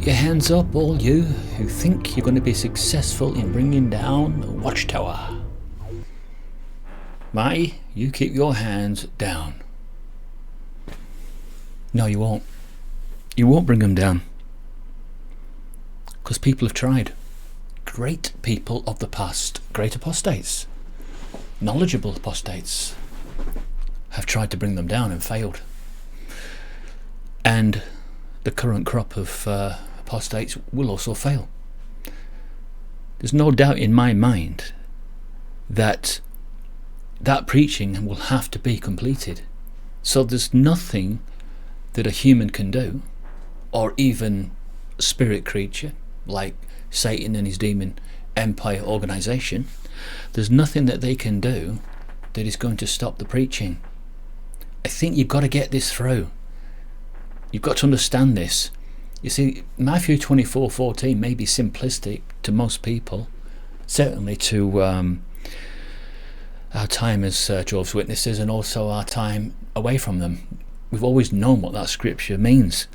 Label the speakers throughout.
Speaker 1: Put your hands up, all you who think you're going to be successful in bringing down the Watchtower. Marty, you keep your hands down. No, you won't. You won't bring them down. Because people have tried. Great people of the past, great apostates, knowledgeable apostates, have tried to bring them down and failed. And the current crop of apostates will also fail. There's no doubt in my mind that that preaching will have to be completed. So there's nothing that a human can do, or even a spirit creature like Satan and his demon empire organization. There's nothing that they can do that is going to stop the preaching. I think you've got to get this through. You've got to understand this. You see, Matthew 24:14 may be simplistic to most people, certainly to our time as Jehovah's Witnesses and also our time away from them. We've always known what that scripture means.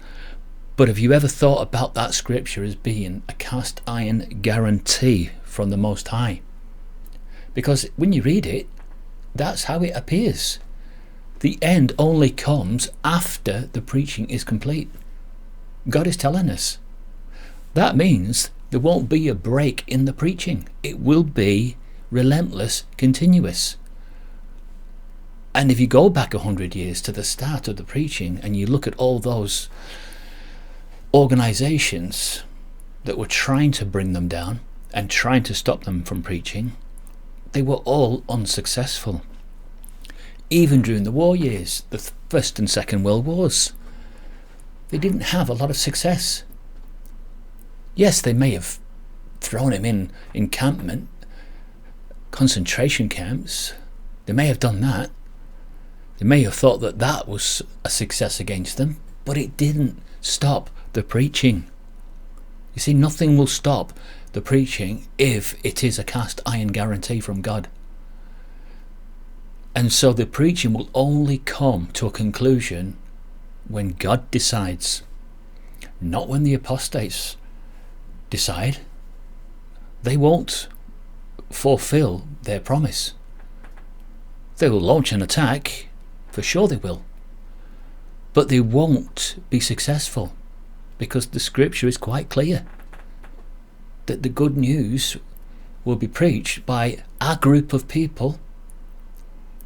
Speaker 1: But have you ever thought about that scripture as being a cast iron guarantee from the Most High? Because when you read it, that's how it appears. The end only comes after the preaching is complete. God is telling us. That means there won't be a break in the preaching. It will be relentless, continuous. And if you go back 100 years to the start of the preaching and you look at all those organizations that were trying to bring them down and trying to stop them from preaching, they were all unsuccessful. Even during the war years, the First and Second World Wars, they didn't have a lot of success. Yes, they may have thrown him in encampment, concentration camps. They may have done that. They may have thought that that was a success against them, but it didn't stop the preaching. You see, nothing will stop the preaching if it is a cast iron guarantee from God. And so the preaching will only come to a conclusion when God decides, not when the apostates decide. They won't fulfill their promise. They will launch an attack, for sure they will, but they won't be successful, because the scripture is quite clear that the good news will be preached by a group of people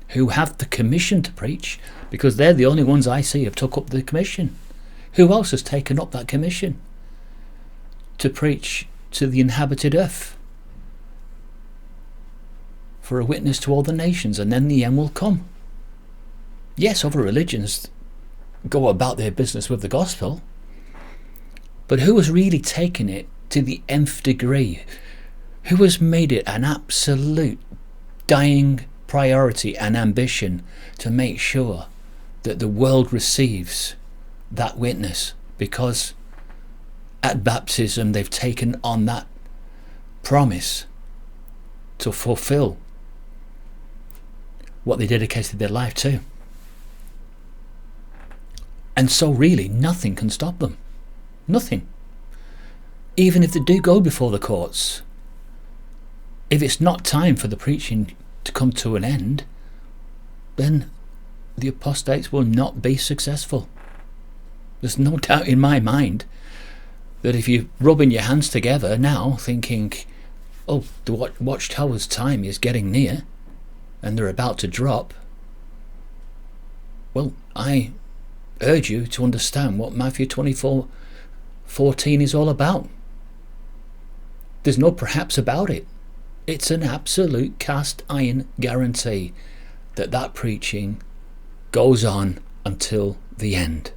Speaker 1: who have the commission to preach, because they're the only ones I see have took up the commission. Who else has taken up that commission to preach to the inhabited earth for a witness to all the nations, and then the end will come? Yes, other religions go about their business with the gospel, but who has really taken it to the nth degree? Who has made it an absolute dying priority and ambition to make sure that the world receives that witness? Because at baptism they've taken on that promise to fulfill what they dedicated their life to. And so really nothing can stop them. Nothing. Even if they do go before the courts, if it's not time for the preaching to come to an end, then the apostates will not be successful. There's no doubt in my mind that if you're rubbing your hands together now thinking, oh, the Watchtower's time is getting near and they're about to drop, well, I urge you to understand what Matthew 24:14 is all about. There's no perhaps about it. It's an absolute cast iron guarantee that that preaching goes on until the end.